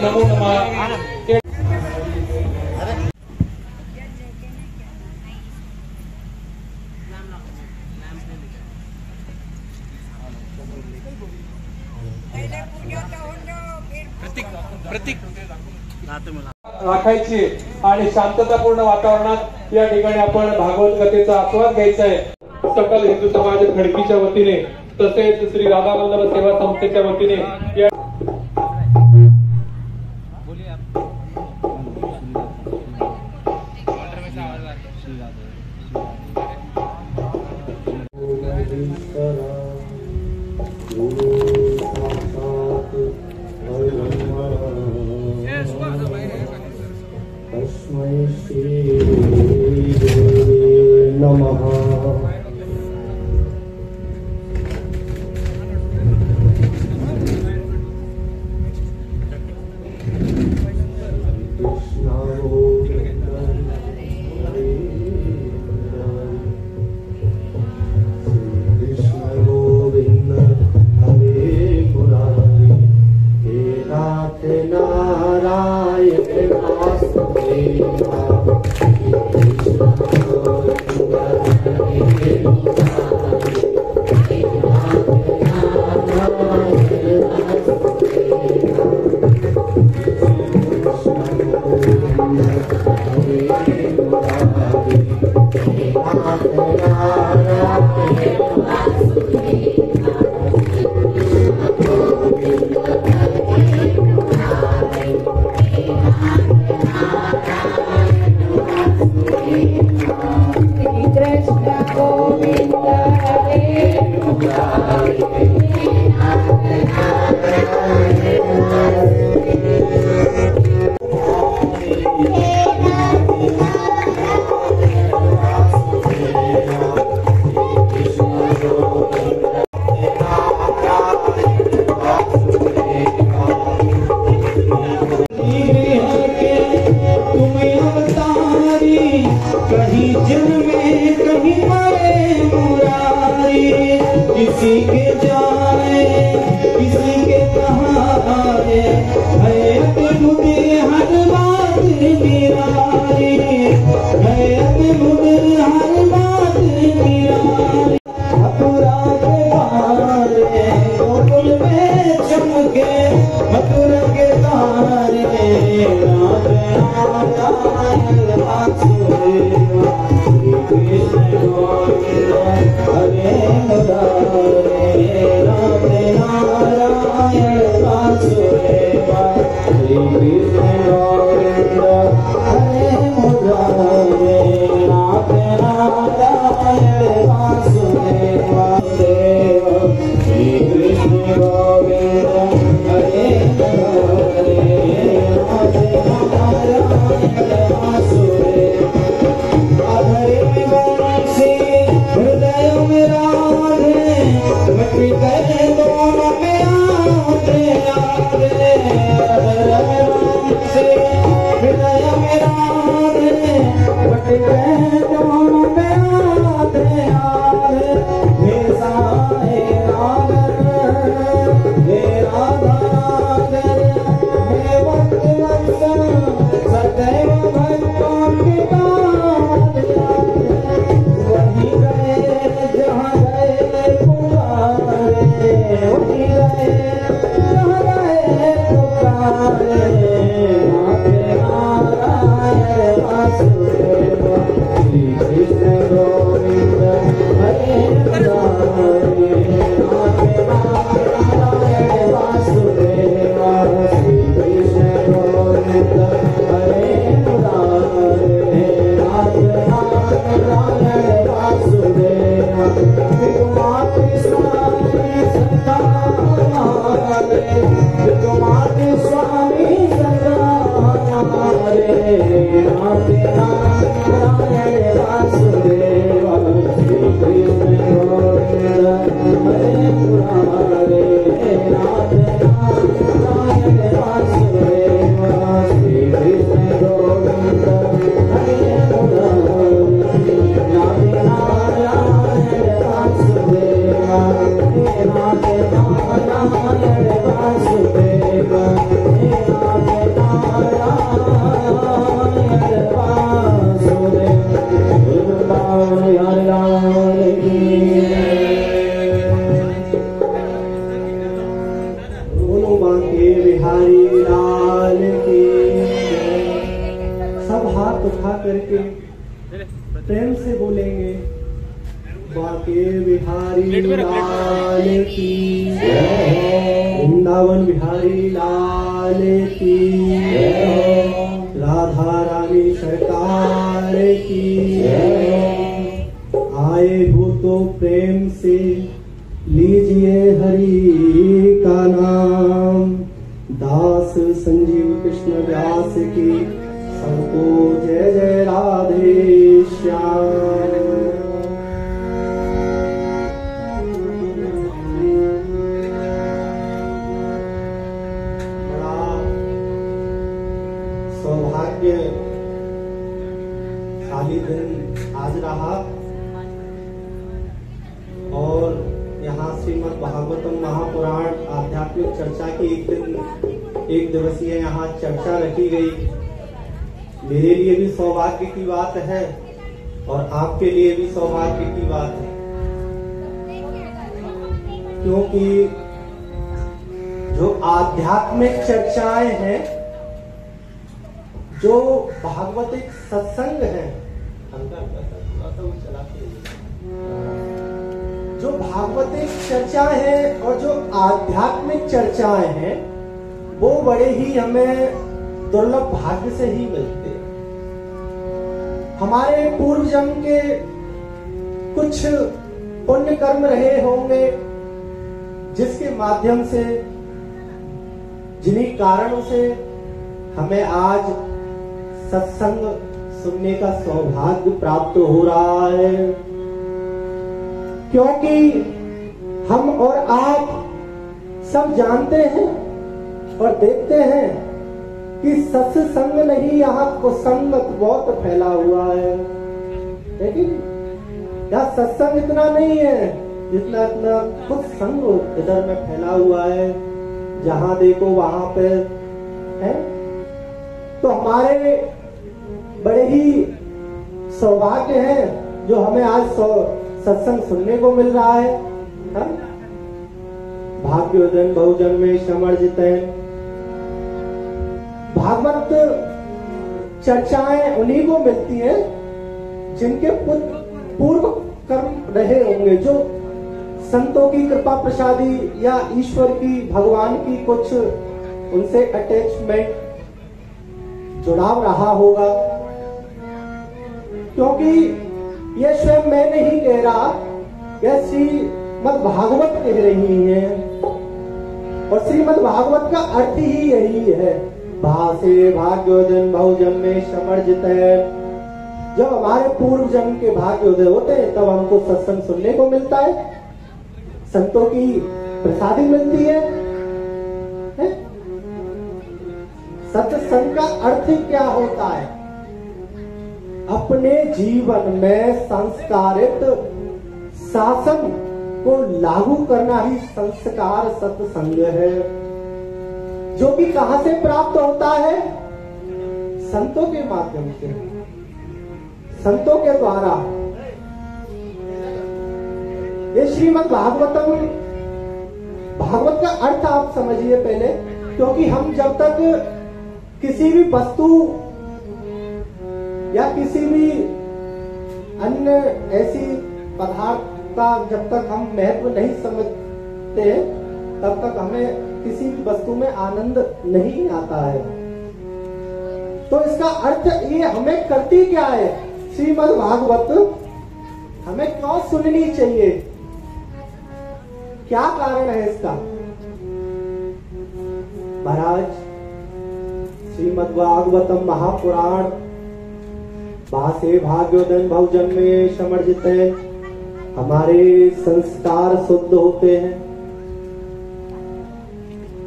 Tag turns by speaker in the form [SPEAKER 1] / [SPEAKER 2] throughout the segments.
[SPEAKER 1] नमो नमः। राखायची आणि शांततापूर्ण वातावरणात या ठिकाणी आपण भागवत कथेचा आस्वाद घ्यायचा आहे। सकल हिंदू समाज खडकीच्या वतीने तसेच श्री राधा वल्लभ सेवा संस्थेच्या वतीने या
[SPEAKER 2] करके प्रेम से बोलेंगे बाके बिहारी लाल की जय, वृंदावन बिहारी लाल की जय, राधा रानी सरकार की जय। आए हो तो प्रेम से लीजिए हरि का नाम, दास संजीव कृष्ण व्यास की सबको जय जय राधे श्याम। बड़ा सौभाग्यशाली दिन आज रहा और यहाँ श्रीमद् भागवतम महापुराण आध्यात्मिक चर्चा की एक दिवसीय यहाँ चर्चा रखी गई। मेरे लिए भी सौभाग्य की बात है और आपके लिए भी सौभाग्य की बात है, क्योंकि जो आध्यात्मिक चर्चाएं हैं, जो भागवतिक सत्संग है, जो भागवतिक चर्चाएं हैं और जो आध्यात्मिक चर्चाएं हैं, वो बड़े ही हमें दुर्लभ भाग्य से ही मिलते हैं। हमारे पूर्व जन्म के कुछ पुण्य कर्म रहे होंगे, जिसके माध्यम से, जिन्हीं कारणों से हमें आज सत्संग सुनने का सौभाग्य प्राप्त हो रहा है। क्योंकि हम और आप सब जानते हैं और देखते हैं कि सत्संग नहीं, यहाँ कुसंगत बहुत फैला हुआ है। लेकिन यहाँ सत्संग इतना नहीं है जितना इतना कुसंग इधर में फैला हुआ है। जहां देखो वहां पे है। तो हमारे बड़े ही सौभाग्य हैं जो हमें आज सत्संग सुनने को मिल रहा है। भाग्योदन बहुजन में समर्जित है। भागवत चर्चाएं उन्हीं को मिलती हैं जिनके पूर्व कर्म रहे होंगे, जो संतों की कृपा प्रसादी या ईश्वर की, भगवान की कुछ उनसे अटैचमेंट, जुड़ाव रहा होगा। क्योंकि यह स्वयं मैं नहीं कह रहा, यह श्रीमद् भागवत कह रही है और श्रीमद् भागवत का अर्थ ही यही है। भासे भाग्योदय बहुजन में समर्जित है। जब हमारे पूर्व जन्म के भाग्योदय होते हैं तब हमको सत्संग सुनने को मिलता है, संतों की प्रसादी मिलती है? सत्संग का अर्थ क्या होता है? अपने जीवन में संस्कारित शासन को लागू करना ही संस्कार सत्संग है, जो कि कहां से प्राप्त होता है? संतों के माध्यम से, संतों के द्वारा। ये श्रीमद् भागवतम, भागवत का अर्थ आप समझिए पहले। क्योंकि हम जब तक किसी भी वस्तु या किसी भी अन्य ऐसी पदार्थ का जब तक हम महत्व नहीं समझते तब तक हमें किसी भी वस्तु में आनंद नहीं आता है। तो इसका अर्थ ये हमें करती क्या है? श्रीमद् भागवत हमें क्यों सुननी चाहिए? क्या कारण है इसका? महाराज, श्रीमद् भागवतम महापुराण भासे भाग्योदय बहुजन में समर्जित है। हमारे संस्कार शुद्ध होते हैं।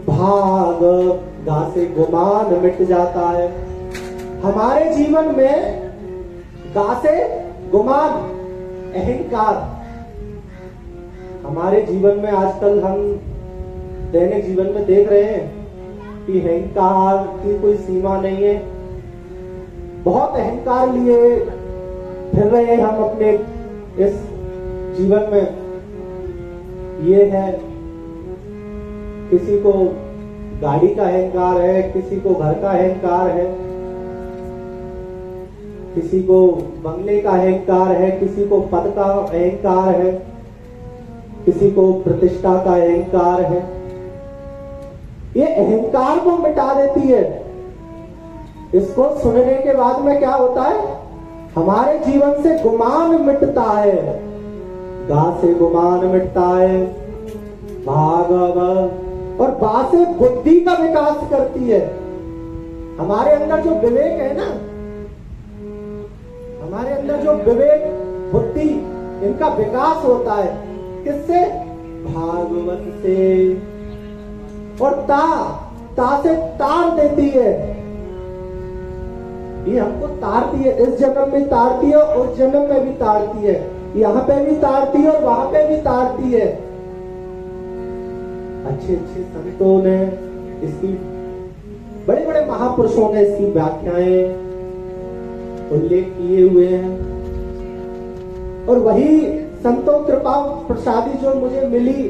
[SPEAKER 2] भाग गा से गुमान मिट जाता है। हमारे जीवन में गा से गुमान, अहंकार, हमारे जीवन में आजकल हम दैनिक जीवन में देख रहे हैं कि अहंकार की कोई सीमा नहीं है। बहुत अहंकार लिए फिर रहे हैं हम अपने इस जीवन में। ये है, किसी को गाड़ी का अहंकार है, किसी को घर का अहंकार है, किसी को बंगले का अहंकार है, किसी को पद का अहंकार है, किसी को प्रतिष्ठा का अहंकार है। ये अहंकार को मिटा देती है। इसको सुनने के बाद में क्या होता है, हमारे जीवन से गुमान मिटता है। गा से गुमान मिटता है, भागवत, और बा से बुद्धि का विकास करती है। हमारे अंदर जो विवेक है ना, हमारे अंदर जो विवेक बुद्धि, इनका विकास होता है किससे? भागवत से। और ता से तार देती है। ये हमको तारती है, इस जन्म में तारती है, उस जन्म में भी तारती है, यहाँ पे भी तारती है और वहां पे भी तारती है। अच्छे अच्छे संतों ने इसकी, बड़े बड़े महापुरुषों ने इसकी व्याख्याएं उल्लेख किए हुए हैं। और वही संतों कृपा प्रसादी जो मुझे मिली,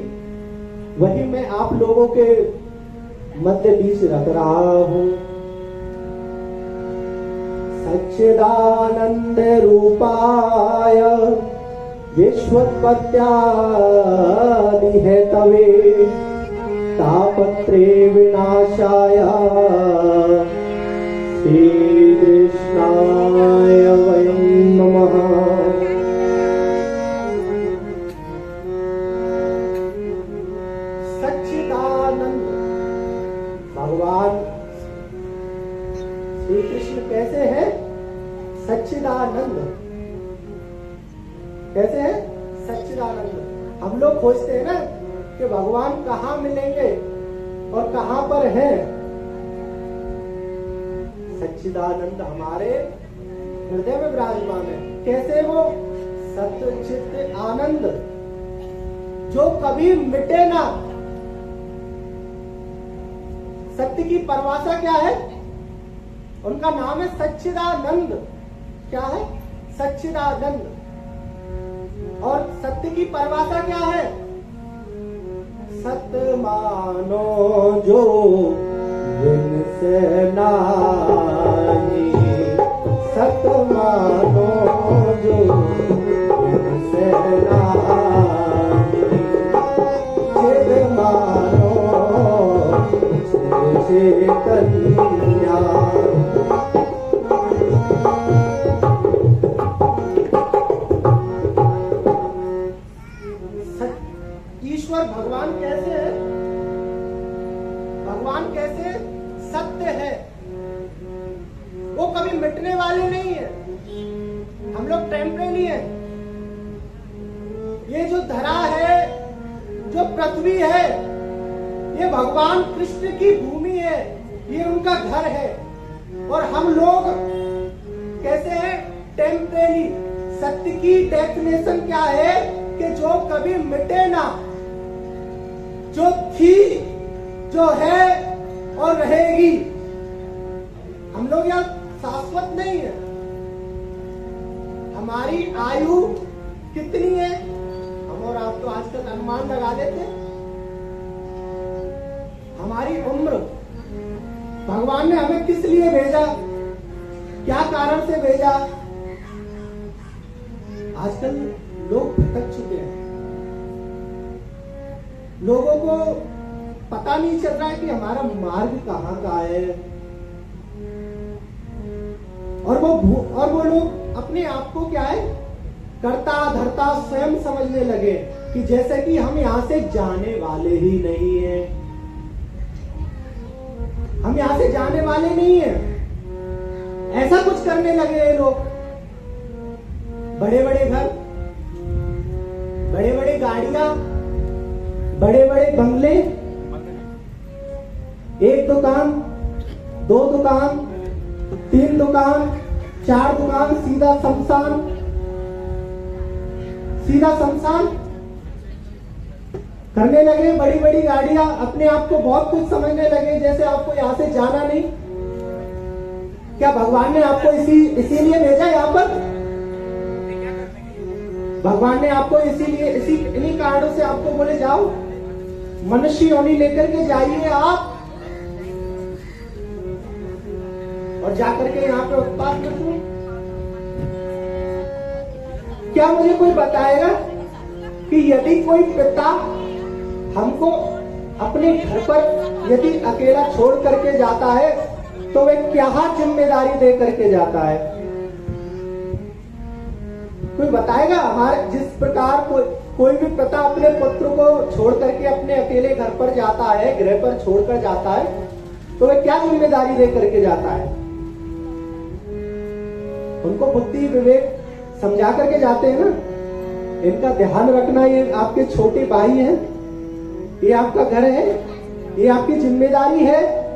[SPEAKER 2] वही मैं आप लोगों के मध्य बीच रख रहा हूं। सच्चिदानंद रूपाय विश्वोत्पत्त्यादि हेतवे तापत्रे विनाशाय श्री कृष्णाय वयं नमः। सच्चिदानंद भगवान श्री कृष्ण कैसे है? सच्चिदानंद कैसे है? सच्चिदानंद। हम लोग खोजते हैं ना कि भगवान कहाँ मिलेंगे और कहाँ पर है। सच्चिदानंद हमारे हृदय में विराजमान है। कैसे? वो सत्य चित्त आनंद जो कभी मिटे ना। सत्य की परिभाषा क्या है? उनका नाम है सच्चिदानंद। क्या है? सच्चिदानंद। और सत्य की परिभाषा क्या है? सत्य मानो जो बिन से नाही, सत्य मानो जो बिन से नाही, चिद मानो चैतन्या। ईश्वर भगवान कैसे है? भगवान कैसे सत्य है? वो कभी मिटने वाले नहीं है। हम लोग टेम्परेरी है। ये जो धरा है, जो पृथ्वी है, ये भगवान कृष्ण की भूमि है, ये उनका घर है। और हम लोग कैसे हैं? टेम्परेरी। सत्य की डेफिनेशन क्या है? कि जो कभी मिटे ना, जो थी, जो है और रहेगी। हम लोग यहाँ शाश्वत नहीं है। हमारी आयु कितनी है? हम और आप तो आज तक अनुमान लगा देते। हमारी उम्र, भगवान ने हमें किस लिए भेजा, क्या कारण से भेजा? आजकल लोग भटक चुके हैं। लोगों को पता नहीं चल रहा है कि हमारा मार्ग कहाँ का है। और वो लोग अपने आप को क्या है, कर्ता धर्ता स्वयं समझने लगे कि जैसे कि हम यहाँ से जाने वाले ही नहीं हैं। हम यहाँ से जाने वाले नहीं हैं, ऐसा कुछ करने लगे ये लोग। बड़े बड़े घर, बड़े बड़े गाड़ियां, बड़े बड़े बंगले, एक दुकान, दो दुकान, तीन दुकान, चार दुकान, सीधा शमशान, सीधा शमशान करने लगे। बड़ी बड़ी गाड़ियां, अपने आप को बहुत कुछ समझने लगे, जैसे आपको यहाँ से जाना नहीं। क्या भगवान ने आपको इसीलिए भेजा यहाँ पर? भगवान ने आपको इसीलिए इन्हीं कारणों से आपको बोले जाओ, मनुष्य योनि लेकर के जाइए आप, और जाकर के यहाँ पे उत्पाद कर दो। क्या मुझे कोई बताएगा कि यदि कोई पिता हमको अपने घर पर यदि अकेला छोड़ करके जाता है तो वह क्या जिम्मेदारी दे करके जाता है? कोई बताएगा? हमारे जिस प्रकार कोई भी पिता अपने पुत्र को छोड़ करके अपने अकेले घर पर जाता है, गृह पर छोड़कर जाता है, तो वह क्या जिम्मेदारी दे करके जाता है? उनको बुद्धि विवेक समझा करके जाते हैं ना। इनका ध्यान रखना, ये आपके छोटे भाई हैं, ये आपका घर है, ये आपकी जिम्मेदारी है?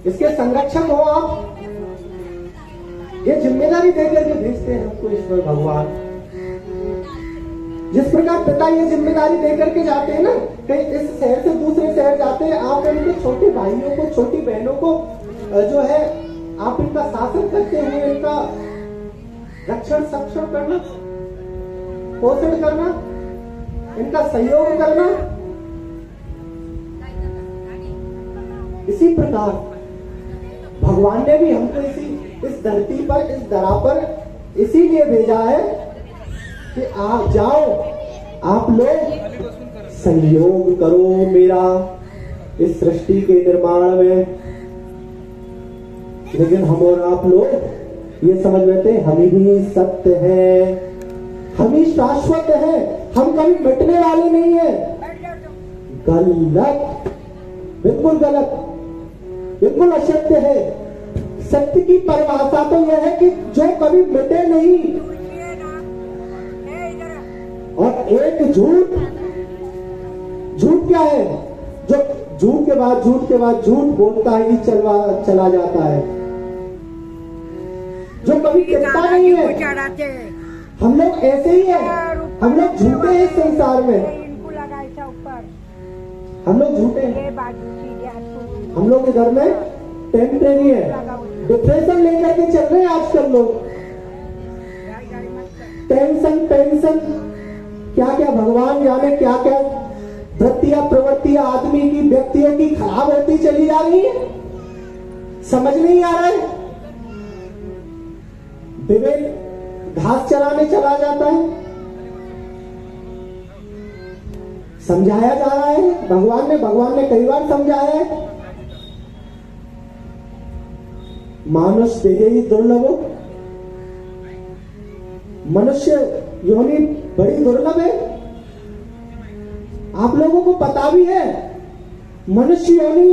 [SPEAKER 2] इसके संरक्षक हो आप। ये जिम्मेदारी देकर के भेजते हैं हमको ईश्वर भगवान। जिस प्रकार पिता ये जिम्मेदारी देकर के जाते हैं ना, कहीं इस शहर से दूसरे शहर जाते हैं, आप इनके छोटे भाइयों को, छोटी बहनों को जो है आप इनका शासन करते हुए इनका रक्षण संरक्षण करना, पोषण करना, इनका सहयोग करना। इसी प्रकार भगवान ने भी हमको इस धरती पर, इस धरा पर इसीलिए भेजा है कि आप जाओ, आप लोग सहयोग करो मेरा इस सृष्टि के निर्माण में। लेकिन हम और आप लोग ये समझ लेते हैं हम ही सत्य है, हम ही शाश्वत है, हम कभी मिटने वाले नहीं है। गलत, बिल्कुल गलत, बिल्कुल असत्य है। सत्य की परिभाषा तो यह है कि जो कभी मिटे नहीं। और एक झूठ, झूठ क्या है? जो झूठ के बाद झूठ बोलता ही चला जाता है, जो कभी टिकता नहीं है। हम लोग ऐसे ही है, हम लोग झूठे हैं इस संसार में, हम लोग झूठे हैं। हम लोग इधर में टेम्परेरी है, डिप्रेशन लेकर के चल रहे हैं आजकल लोग। टेंशन क्या क्या भगवान जाने क्या क्या वृत्तियां प्रवृत्तियां आदमी की, व्यक्तियों की खराब होती चली जा रही है। समझ नहीं आ रहा है। विवेक घास चराने चला जाता है, समझाया जा रहा है भगवान ने कई बार समझाया है। मानुष देहे ही दुर्लभ, मनुष्य योनि बड़ी दुर्लभ है। आप लोगों को पता भी है मनुष्य योनि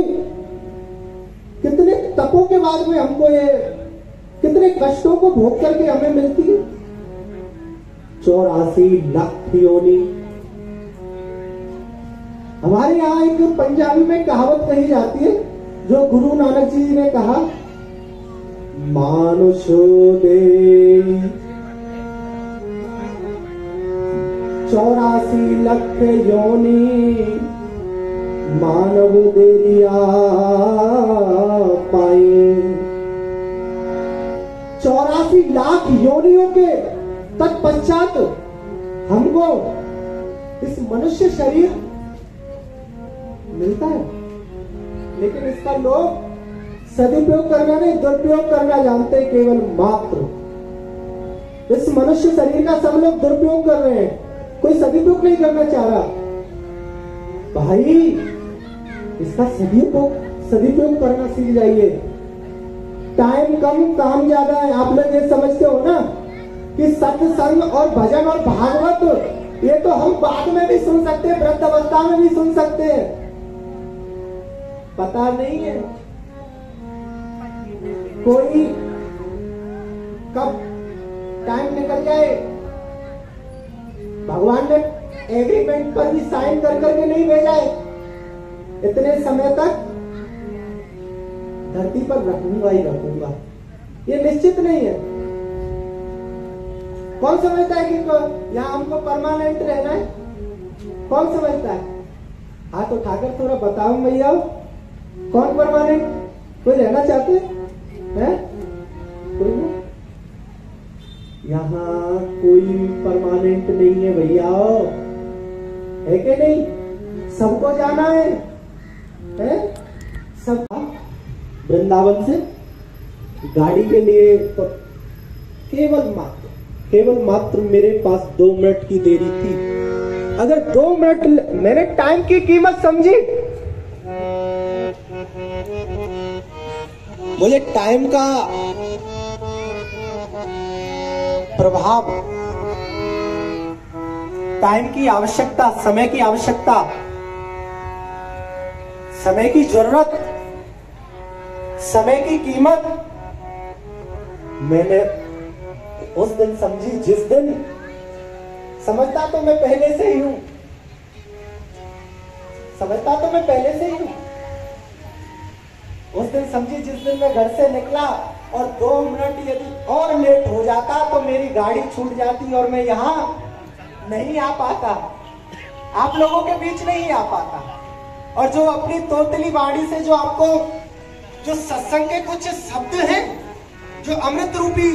[SPEAKER 2] कितने तपों के बाद में हमको ये, कितने कष्टों को भोग करके हमें मिलती है। 84 लाख योनि। हमारे यहाँ एक पंजाबी में कहावत कही जाती है, जो गुरु नानक जी ने कहा, मानुषो दे 84 लाख योनि, मानव दे दिया पाए। 84 लाख योनियों के तत्पश्चात हमको इस मनुष्य शरीर मिलता है, लेकिन इसका लोग सदुपयोग करना नहीं, दुरुपयोग करना जानते हैं केवल मात्र। इस मनुष्य शरीर का सब लोग दुरुपयोग कर रहे हैं, कोई सदुपयोग नहीं करना चाह रहा। भाई इसका सदुपयोग करना सीख जाइए। टाइम कम, काम ज्यादा है। आप लोग ये समझते हो ना कि सत्संग और भजन और भागवत ये तो हम बाद में भी सुन सकते हैं, वृद्ध अवस्था में भी सुन सकते हैं। पता नहीं है कोई कब टाइम निकल जाए। भगवान ने एग्रीमेंट पर भी साइन कर करके नहीं भेजा है, इतने समय तक धरती पर रखूंगा ही रखूंगा, ये निश्चित नहीं है। कौन समझता है कि यहाँ हमको परमानेंट रहना है? कौन समझता है? हाथ उठाकर थोड़ा बताओ भैया, कौन परमानेंट? कोई रहना चाहते हैं? कोई नहीं? यहाँ कोई परमानेंट नहीं है भैया, है कि नहीं? सबको जाना है? सब वृंदावन से गाड़ी के लिए तो केवल मात्र मेरे पास 2 मिनट की देरी थी। अगर 2 मिनट मैंने टाइम की कीमत समझी, मुझे टाइम का प्रभाव, टाइम की आवश्यकता, समय की आवश्यकता, समय की जरूरत, समय की कीमत मैंने उस दिन समझी जिस दिन, समझता तो मैं पहले से ही हूं, उस दिन समझी जिस दिन मैं घर से निकला और 2 मिनट यदि और लेट हो जाता तो मेरी गाड़ी छूट जाती और मैं यहां नहीं आ पाता, आप लोगों के बीच नहीं आ पाता। और जो अपनी तोतली वाणी से जो आपको जो सत्संग के कुछ शब्द हैं, जो अमृत रूपी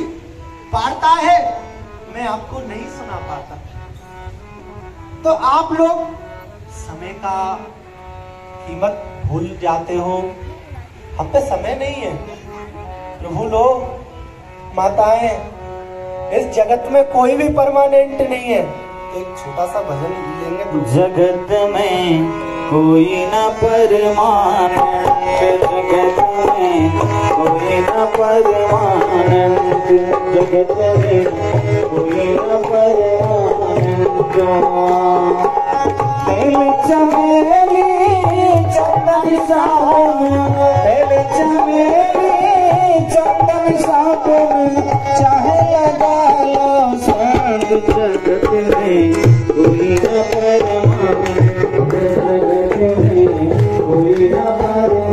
[SPEAKER 2] वार्ता है, मैं आपको नहीं सुना पाता। तो आप लोग समय का कीमत भूल जाते हो। हम पे समय नहीं है प्रभु लोग, माताएं, इस जगत में कोई भी परमानेंट नहीं है। तो एक छोटा सा भजन लेंगे।
[SPEAKER 3] जगत में कोई न परमानंद, जगत में कोई न परमानंद, जगत में कोई न परमानंद। पहले चमेली चंदन साबुन, पहले चमेली चंदन साबुन, चाहे लगा लो संग। जगत में कोई न परमानंद, जगत में कोई न परमानंद,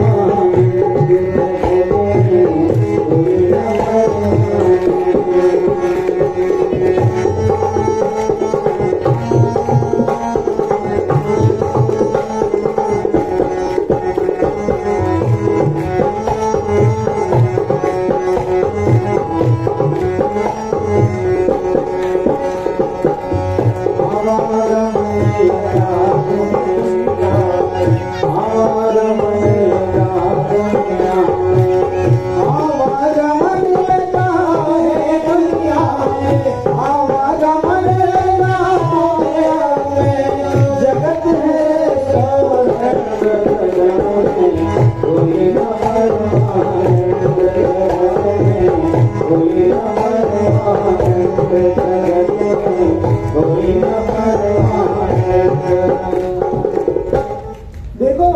[SPEAKER 3] जगत में कोई न परमानंद।
[SPEAKER 2] देखो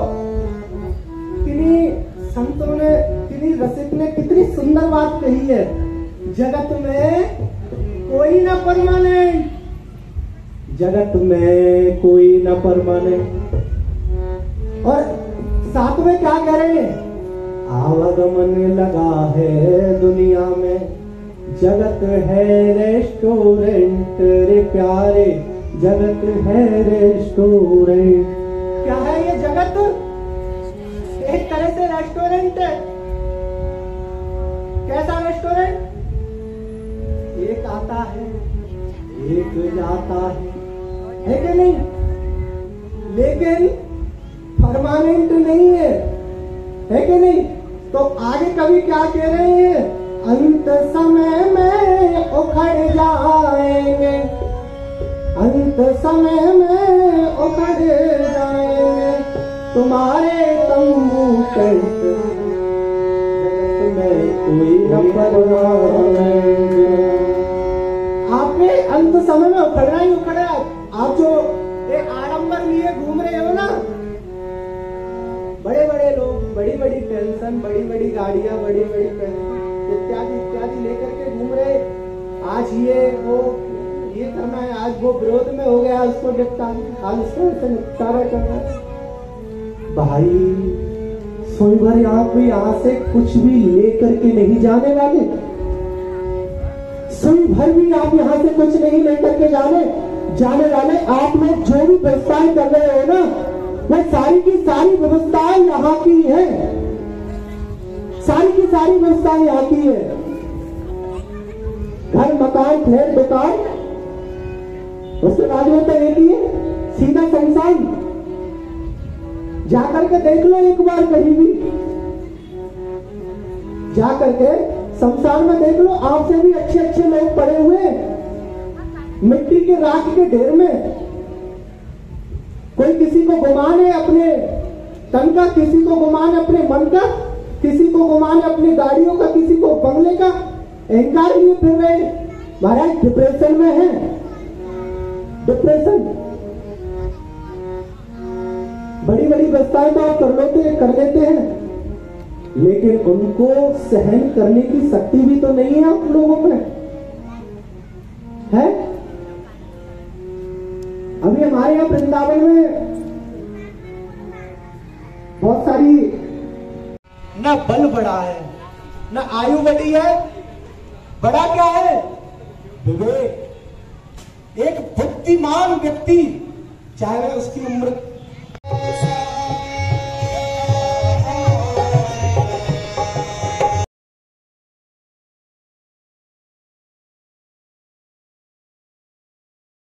[SPEAKER 2] किन्हीं संतों ने, किन्हीं रसिक ने कितनी सुंदर बात कही है। जगत में कोई ना परमानेंट, जगत में कोई ना परमानेंट। और साथ में क्या कह रहे हैं? आवागमन लगा है दुनिया में, जगत है रेस्टोरेंट रे प्यारे, जगत है रेस्टोरेंट। क्या है ये जगत? एक तरह से रेस्टोरेंट है। कैसा रेस्टोरेंट? एक आता है, एक जाता है कि नहीं? लेकिन परमानेंट नहीं है कि नहीं? तो आगे कभी क्या कह रहे हैं? अंत समय में उखड़ जाएंगे, अंत समय में उखड़ जाएंगे तुम्हारे तंबू टेंट, जगत में कोई न परमानेंट। आपने अंत समय में उखड़ना ही उखड़ा। आप जो एक आडंबर लिए घूम रहे हो ना, बड़े बड़े लोग, बड़ी बड़ी टेंशन, बड़ी बड़ी गाड़ियां, बड़ी बड़ी इत्यादि इत्यादि लेकर के घूम रहे। आज ये वो ये करना है, आज वो विरोध में हो गया, उसको निपटाना, आज उसको निपटारा करना है। भाई सुन भर आप यहाँ से कुछ भी लेकर के नहीं जाने वाले, सुन भर भी आप यहाँ से कुछ नहीं लेकर के जाने वाले। आप लोग जो भी व्यवसाय कर रहे हो ना, वो सारी की सारी व्यवस्थाएं यहाँ की है, सारी की सारी व्यवस्थाएं यहाँ की है। घर, मकान, फ्लैट, दुकान, उसके बाद में तो एक ही है, सीधा संसार। जाकर के देख लो एक बार, कहीं भी जाकर के शमशान में देख लो, आपसे भी अच्छे अच्छे लोग पड़े हुए मिट्टी के राख के ढेर में। कोई किसी को गुमान है अपने तन का, किसी को गुमान है अपने मन का, किसी को गुमान है अपनी गाड़ियों का, किसी को बंगले का। अहंकार लिए फिर रहे महाराज, डिप्रेशन में है। डिप्रेशन, बड़ी बड़ी व्यवस्थाएं तो आप कर लेते हैं, लेकिन उनको सहन करने की शक्ति भी तो नहीं है आप लोगों में, है? अभी हमारे यहाँ वृंदावन में बहुत सारी, ना बल बढ़ा है, ना आयु बढ़ी है, बड़ा क्या है? विवेक। एक बुद्धिमान व्यक्ति, चाहे उसकी उम्र